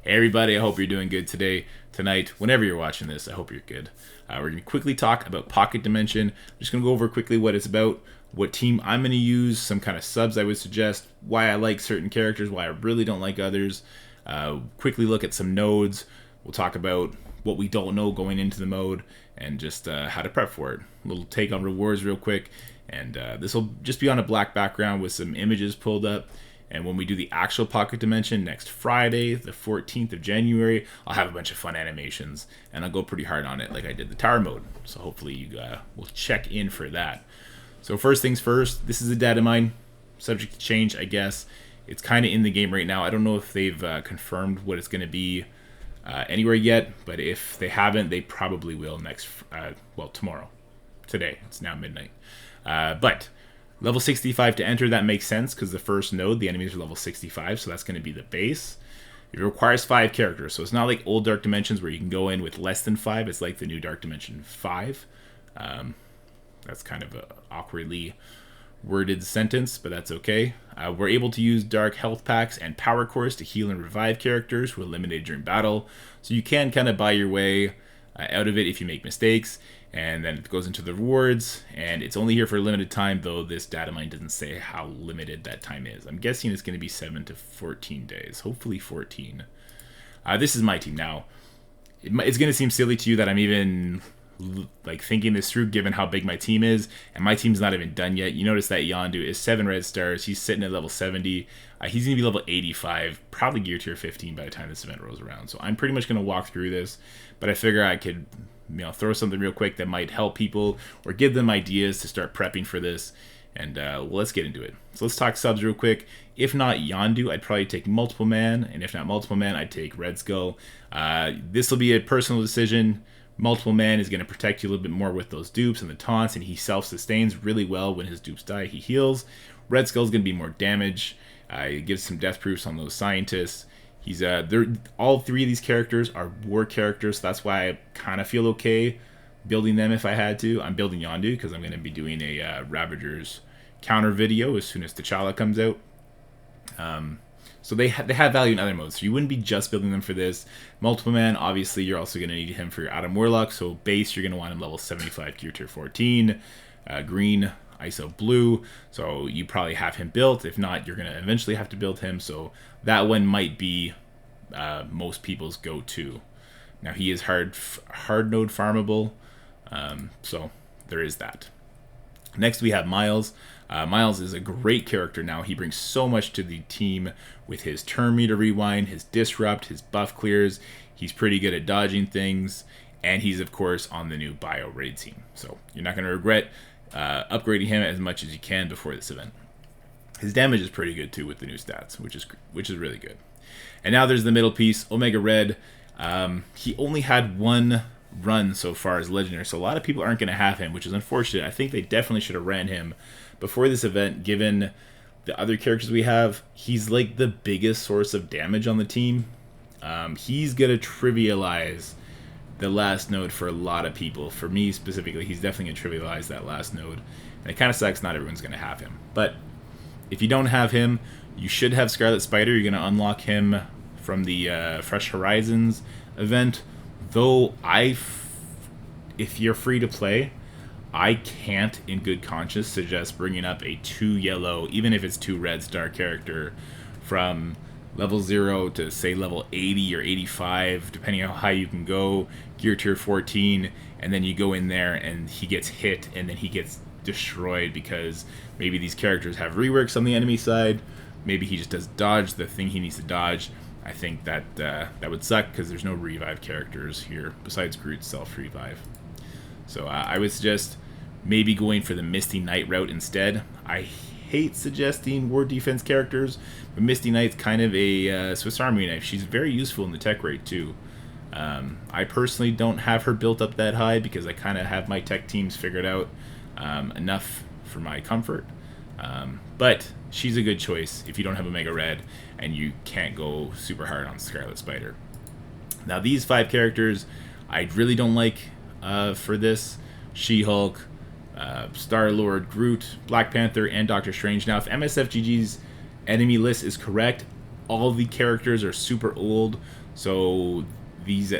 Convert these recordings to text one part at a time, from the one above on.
Hey everybody, I hope you're doing good today, tonight, whenever you're watching this. I hope you're good. We're going to quickly talk about Pocket Dimension. I'm just going to go over quickly what it's about, what team I'm going to use, some kind of subs I would suggest, why I like certain characters, why I really don't like others. Quickly look at some nodes. We'll talk about what we don't know going into the mode and just how to prep for it. A little take on rewards real quick. And this will just be on a black background with some images pulled up. And when we do the actual Pocket Dimension next Friday, the 14th of January, I'll have a bunch of fun animations. And I'll go pretty hard on it like I did the Tower mode. So hopefully you will check in for that. So first things first, this is a data mine. Subject to change, I guess. It's kind of in the game right now. I don't know if they've confirmed what it's going to be anywhere yet. But if they haven't, they probably will tomorrow. Today. It's now midnight. But level 65 to enter, that makes sense because the first node, the enemies are level 65, so that's going to be the base. It requires 5 characters, so it's not like old Dark Dimensions where you can go in with less than 5. It's like the new Dark Dimension 5. That's kind of an awkwardly worded sentence, but that's okay. We're able to use Dark Health Packs and Power Cores to heal and revive characters who are eliminated during battle, so you can kind of buy your way out of it if you make mistakes. And then it goes into the rewards, and it's only here for a limited time, though this data mine doesn't say how limited that time is. I'm guessing it's going to be 7 to 14 days, hopefully 14. This is my team now. It's going to seem silly to you that I'm even like thinking this through, given how big my team is, and my team's not even done yet. You notice that Yondu is 7 red stars. He's sitting at level 70. He's going to be level 85, probably gear tier 15 by the time this event rolls around. So I'm pretty much going to walk through this, but I figure I could throw something real quick that might help people or give them ideas to start prepping for this. And let's get into it. So let's talk subs real quick. If not Yondu, I'd probably take Multiple Man, and if not Multiple Man, I'd take Red Skull. This will be a personal decision. Multiple Man is going to protect you a little bit more with those dupes and the taunts, and he self-sustains really well when his dupes die. He heals. Red Skull is going to be more damage. It gives some death proofs on those scientists. He's all 3 of these characters are war characters, so that's why I kind of feel okay building them if I had to. I'm building Yondu because I'm going to be doing a Ravagers counter video as soon as T'Challa comes out. So they have value in other modes, so you wouldn't be just building them for this. Multiple Man, obviously, you're also going to need him for your Adam Warlock, so base, you're going to want him level 75, gear tier 14, green, ISO blue, so you probably have him built. If not, you're going to eventually have to build him, so that one might be most people's go-to. Now, he is hard node farmable, so there is that. Next, we have Miles. Miles is a great character now. He brings so much to the team with his turn meter rewind, his disrupt, his buff clears. He's pretty good at dodging things, and he's, of course, on the new Bio Raid team. So you're not going to regret upgrading him as much as you can before this event. His damage is pretty good, too, with the new stats, which is really good. And now there's the middle piece, Omega Red. He only had one run so far as legendary, so a lot of people aren't going to have him, which is unfortunate. I think they definitely should have ran him before this event, given the other characters we have. He's like the biggest source of damage on the team. He's going to trivialize the last node for a lot of people. For me specifically, he's definitely going to trivialize that last node, and it kind of sucks not everyone's going to have him. But if you don't have him, you should have Scarlet Spider. You're going to unlock him from the Fresh Horizons event. Though if you're free to play, I can't in good conscience suggest bringing up a 2 yellow, even if it's 2 red star character from level 0 to say level 80 or 85, depending on how high you can go, gear tier 14, and then you go in there and he gets hit and then he gets destroyed because maybe these characters have reworks on the enemy side. Maybe he just does dodge the thing he needs to dodge. I think that would suck because there's no revive characters here besides Groot's self-revive. So I would suggest maybe going for the Misty Knight route instead. I hate suggesting war defense characters, but Misty Knight's kind of a Swiss Army knife. She's very useful in the tech rate too. I personally don't have her built up that high because I kind of have my tech teams figured out enough for my comfort. But she's a good choice if you don't have Omega Red and you can't go super hard on Scarlet Spider. Now these 5 characters I really don't like for this. She-Hulk, Star-Lord, Groot, Black Panther, and Doctor Strange. Now if MSFGG's enemy list is correct, all the characters are super old, so these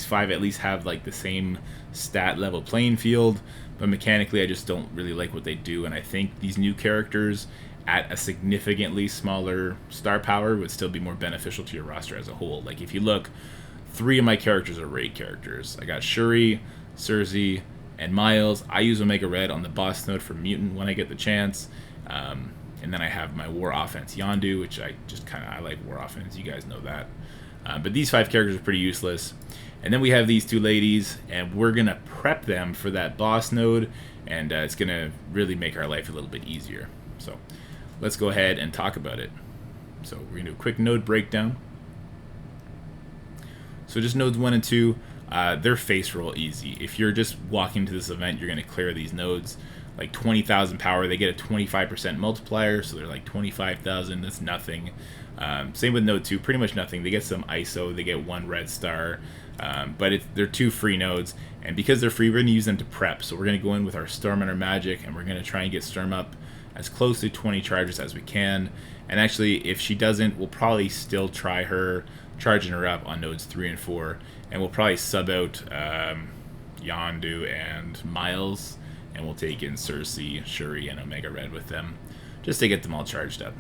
5 at least have like the same stat level playing field, but mechanically I just don't really like what they do, and I think these new characters at a significantly smaller star power would still be more beneficial to your roster as a whole. Like if you look, 3 of my characters are raid characters. I got Shuri, Cersei, and Miles. I use Omega Red on the boss node for Mutant when I get the chance. And then I have my War Offense Yondu, which I like War Offense. You guys know that. But these 5 characters are pretty useless. And then we have these 2 ladies, and we're going to prep them for that boss node, and it's going to really make our life a little bit easier. So let's go ahead and talk about it. So we're going to do a quick node breakdown. So just nodes 1 and 2, they're face roll easy. If you're just walking to this event, you're going to clear these nodes. Like 20,000 power, they get a 25% multiplier, so they're like 25,000. That's nothing. Same with node 2, pretty much nothing. They get some ISO, they get 1 red star, but they're 2 free nodes, and because they're free, we're going to use them to prep. So we're going to go in with our Storm and our Magic, and we're going to try and get Storm up as close to 20 charges as we can. And actually, if she doesn't, we'll probably still try charging her up on nodes 3 and 4, and we'll probably sub out Yondu and Miles, and we'll take in Cersei, Shuri, and Omega Red with them, just to get them all charged up.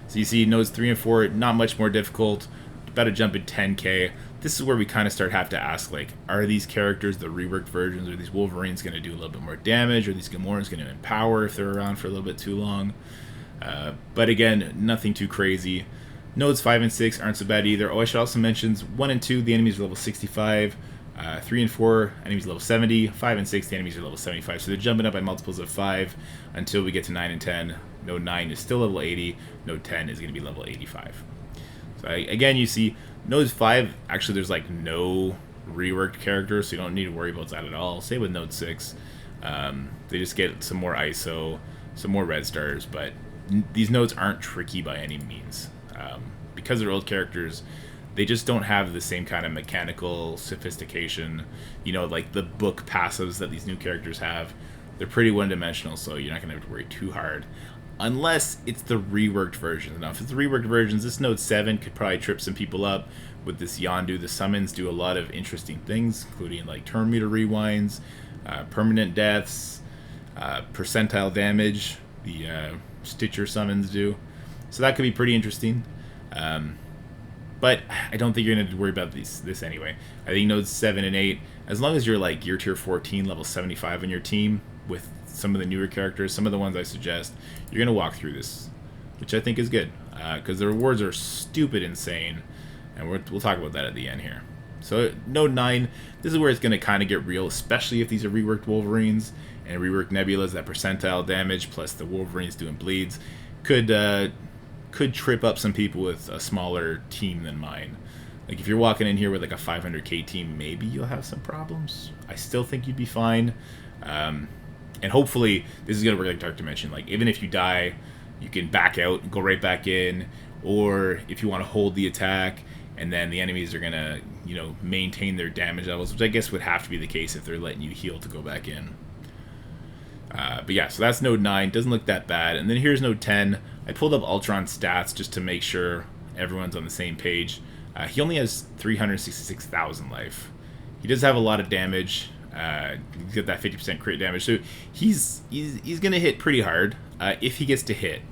So you see nodes 3 and 4, not much more difficult, about a jump in 10k. This is where we kind of have to ask, like, are these characters the reworked versions? Are these Wolverines going to do a little bit more damage? Are these Gamorans going to empower if they're around for a little bit too long? But again, nothing too crazy. Nodes 5 and 6 aren't so bad either. Oh, I should also mention 1 and 2, the enemies are level 65. 3 and 4, enemies level 70. 5 and 6, the enemies are level 75. So they're jumping up by multiples of 5 until we get to 9 and 10. Node 9 is still level 80. Node 10 is going to be level 85. So again, you see, Node 5, actually there's like no reworked characters, so you don't need to worry about that at all. Same with Node 6. They just get some more ISO, some more red stars, but these nodes aren't tricky by any means. Because they're old characters, they just don't have the same kind of mechanical sophistication, like the book passives that these new characters have. They're pretty one-dimensional, so you're not going to have to worry too hard. Unless it's the reworked versions. Now, if it's the reworked versions, this Node 7 could probably trip some people up. With this Yondu, the summons do a lot of interesting things, including like turn meter rewinds, permanent deaths, percentile damage, the Stitcher summons do. So that could be pretty interesting. But I don't think you're going to worry about this anyway. I think nodes 7 and 8, as long as you're like gear tier 14, level 75 on your team with some of the newer characters, some of the ones I suggest, you're going to walk through this, which I think is good, because the rewards are stupid insane, and we'll talk about that at the end here. So node 9, this is where it's going to kind of get real, especially if these are reworked Wolverines and reworked Nebulas. That percentile damage plus the Wolverines doing bleeds could trip up some people with a smaller team than mine. Like if you're walking in here with like a 500k team, maybe you'll have some problems. I still think you'd be fine. And hopefully this is going to work like Dark Dimension. Like even if you die, you can back out and go right back in. Or if you want to hold the attack, and then the enemies are going to, maintain their damage levels, which I guess would have to be the case if they're letting you heal to go back in. But yeah, so that's node 9. Doesn't look that bad. And then here's node 10. I pulled up Ultron's stats just to make sure everyone's on the same page. He only has 366,000 life. He does have a lot of damage. He's got that 50% crit damage, so he's gonna hit pretty hard if he gets to hit.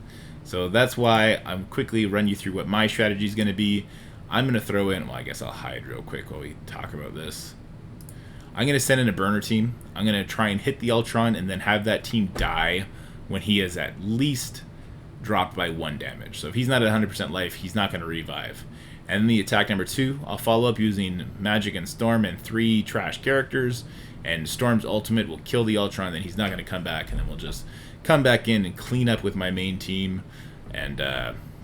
So that's why I'm quickly run you through what my strategy is gonna be. I'm gonna throw in. Well, I guess I'll hide real quick while we talk about this. I'm gonna send in a burner team. I'm gonna try and hit the Ultron and then have that team die when he is at least dropped by 1 damage. So if he's not at 100% life, he's not gonna revive. And then the attack number 2, I'll follow up using Magic and Storm and 3 trash characters. And Storm's ultimate will kill the Ultron, then he's not going to come back, and then we'll just come back in and clean up with my main team, and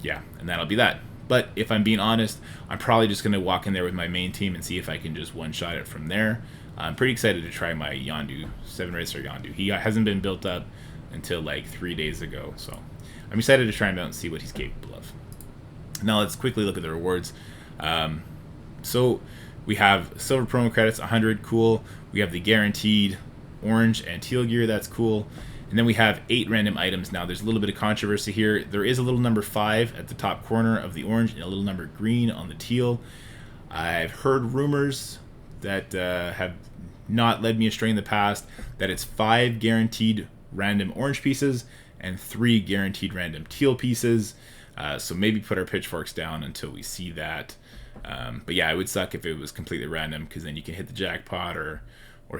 yeah, and that'll be that. But if I'm being honest, I'm probably just going to walk in there with my main team and see if I can just one-shot it from there. I'm pretty excited to try my Yondu, 7 Red Star Yondu. He hasn't been built up until like 3 days ago, so I'm excited to try him out and see what he's capable of. Now let's quickly look at the rewards. So we have silver promo credits, 100, cool. We have the guaranteed orange and teal gear, that's cool. And then we have 8 random items. Now there's a little bit of controversy here. There is a little number 5 at the top corner of the orange and a little number green on the teal. I've heard rumors that have not led me astray in the past that it's 5 guaranteed random orange pieces and 3 guaranteed random teal pieces. So maybe put our pitchforks down until we see that. But yeah, it would suck if it was completely random, because then you can hit the jackpot or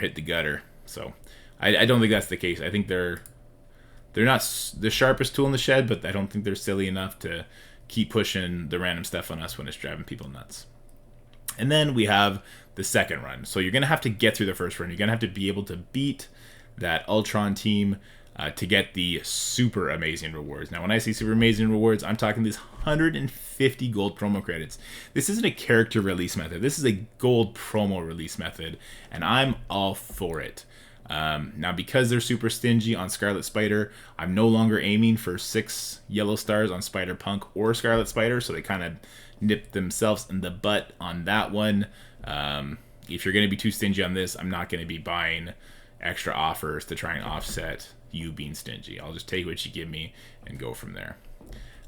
hit the gutter. So I don't think that's the case. I think they're not the sharpest tool in the shed, but I don't think they're silly enough to keep pushing the random stuff on us when it's driving people nuts. And then we have the second run. So you're going to have to get through the first run. You're going to have to be able to beat that Ultron team to get the super amazing rewards. Now, when I say super amazing rewards, I'm talking these 150 gold promo credits. This isn't a character release method. This is a gold promo release method, and I'm all for it. Now, because they're super stingy on Scarlet Spider, I'm no longer aiming for 6 yellow stars on Spider Punk or Scarlet Spider, so they kind of nipped themselves in the butt on that one. If you're going to be too stingy on this, I'm not going to be buying extra offers to try and offset you being stingy. I'll just take what you give me and go from there.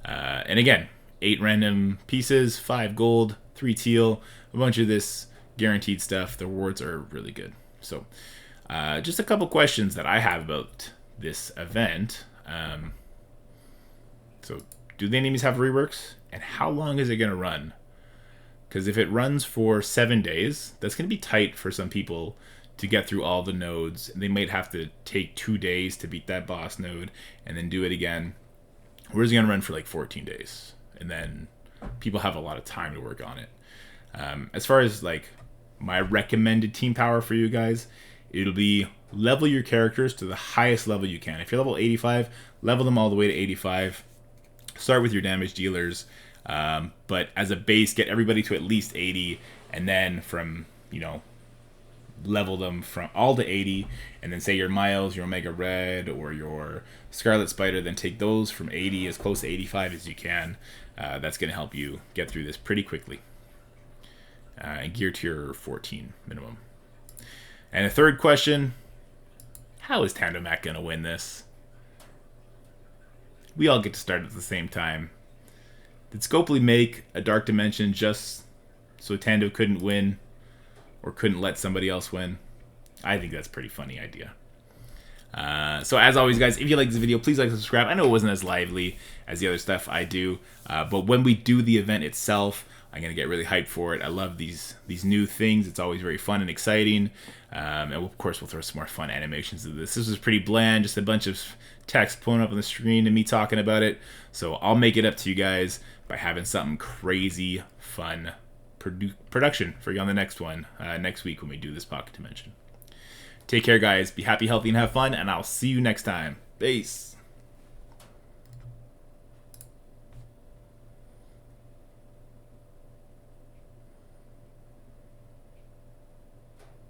And again, 8 random pieces, 5 gold, 3 teal, a bunch of this guaranteed stuff. The rewards are really good. So just a couple questions that I have about this event. So do the enemies have reworks? And how long is it going to run? Because if it runs for 7 days, that's going to be tight for some people to get through all the nodes. They might have to take 2 days to beat that boss node and then do it again. Or is it going to run for like 14 days? And then people have a lot of time to work on it. As far as like my recommended team power for you guys, it'll be level your characters to the highest level you can. If you're level 85, level them all the way to 85. Start with your damage dealers. But as a base, get everybody to at least 80. And then from, level them from all to 80, and then say your Miles, your Omega Red, or your Scarlet Spider, then take those from 80 as close to 85 as you can. That's going to help you get through this pretty quickly. And gear tier 14 minimum. And the third question, how is Tandomac going to win this? We all get to start at the same time. Did Scopely make a Dark Dimension just so Tando couldn't win? Or couldn't let somebody else win? I think that's a pretty funny idea. So as always, guys, if you like this video, please like and subscribe. I know it wasn't as lively as the other stuff I do, but when we do the event itself, I'm going to get really hyped for it. I love these new things. It's always very fun and exciting. And of course, we'll throw some more fun animations of this. This was pretty bland, just a bunch of text pulling up on the screen and me talking about it. So I'll make it up to you guys by having something crazy fun production for you on the next one, next week when we do this Pocket Dimension. Take care, guys. Be happy, healthy, and have fun, and I'll see you next time. Peace.